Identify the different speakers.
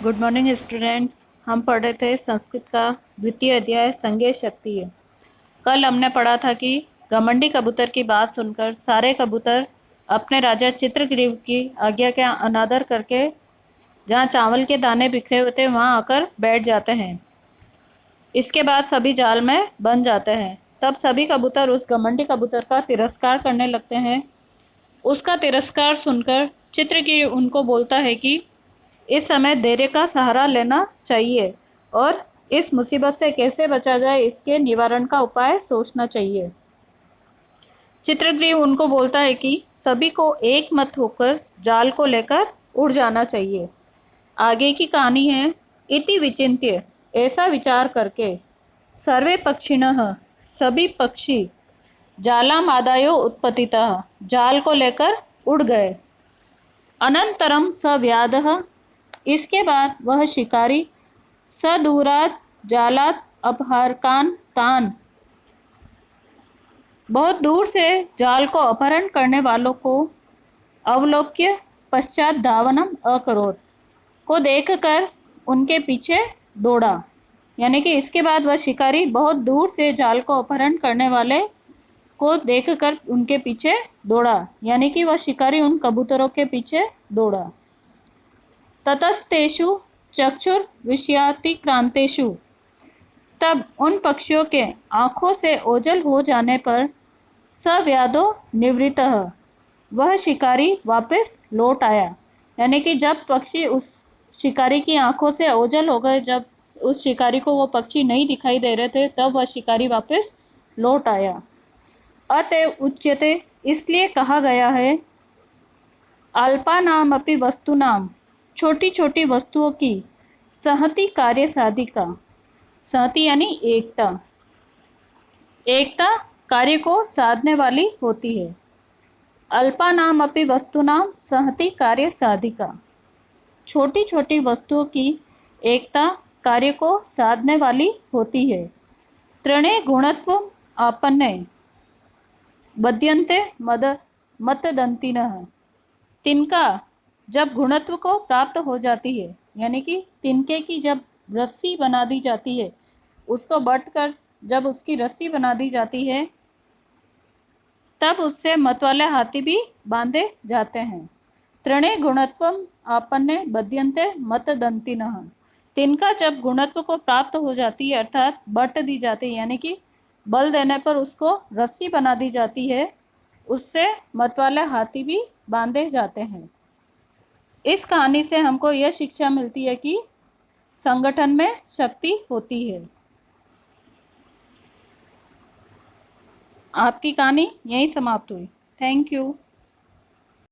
Speaker 1: Good morning students. हम पढ़ रहे थे संस्कृत का द्वितीय अध्याय संज्ञेय शक्ति। कल हमने पढ़ा था कि घमंडी कबूतर की बात सुनकर सारे कबूतर अपने राजा चित्रग्रीव की आज्ञा का अनादर करके जहाँ चावल के दाने बिखरे हुए थे वहाँ आकर बैठ जाते हैं। इसके बाद सभी जाल में बन जाते हैं। तब सभी कबूतर उस घमंडी कबूतर का तिरस्कार करने लगते हैं। उसका तिरस्कार सुनकर चित्रग्रीव उनको बोलता है कि इस समय धैर्य का सहारा लेना चाहिए और इस मुसीबत से कैसे बचा जाए इसके निवारण का उपाय सोचना चाहिए। चित्रग्रीव उनको बोलता है कि सभी को एक मत होकर जाल को लेकर उड़ जाना चाहिए। आगे की कहानी है, इति विचिन्त्य, ऐसा विचार करके सर्वे पक्षिणः, सभी पक्षी जालामादायो उत्पतितः, जाल को लेकर उड़ गए। अनंतरम स व्याधः, इसके बाद वह शिकारी सदूरात जालात अपहरकान तान, बहुत दूर से जाल को अपहरण करने वालों को अवलोक्य पश्चात धावनम अकरोत्, को देखकर उनके पीछे दौड़ा। यानी कि इसके बाद वह शिकारी बहुत दूर से जाल को अपहरण करने वाले को देखकर उनके पीछे दौड़ा, यानी कि वह शिकारी उन कबूतरों के पीछे दौड़ा। ततस्तेषु चक्षुर विषयातिक्रांतेषु, तब उन पक्षियों के आँखों से ओझल हो जाने पर सव्याधो निवृत्तः, वह शिकारी वापस लौट आया। यानी कि जब पक्षी उस शिकारी की आँखों से ओझल हो गए, जब उस शिकारी को वो पक्षी नहीं दिखाई दे रहे थे, तब वह शिकारी वापस लौट आया। अतएव उच्यते, इसलिए कहा गया है, अल्पानाम अपि वस्तुनाम, छोटी छोटी वस्तुओं की सहति कार्य साधिका। सहति यानी एकता, एकता कार्य को साधने वाली होती है। अल्पानाम अपि वस्तुनाम सहति कार्य साधिका, छोटी छोटी वस्तुओं की एकता कार्य को साधने वाली होती है। त्रणे गुणत्व आपन्ने बध्यन्ते मतदंतिनः, तिनका जब गुणत्व को प्राप्त हो जाती है, यानी कि तिनके की जब रस्सी बना दी जाती है, उसको बंटकर जब उसकी रस्सी बना दी जाती है, तब उससे मत वाले हाथी भी बांधे जाते हैं। त्रणे गुणत्वम आपन्ने बध्यन्ते मतदंतिनः, तिनका जब गुणत्व को प्राप्त हो जाती है अर्थात बंट दी जाती है, यानी कि बल देने पर उसको रस्सी बना दी जाती है, उससे मत वाले हाथी भी बांधे जाते हैं। इस कहानी से हमको यह शिक्षा मिलती है कि संगठन में शक्ति होती है। आपकी कहानी यहीं समाप्त हुई। Thank you.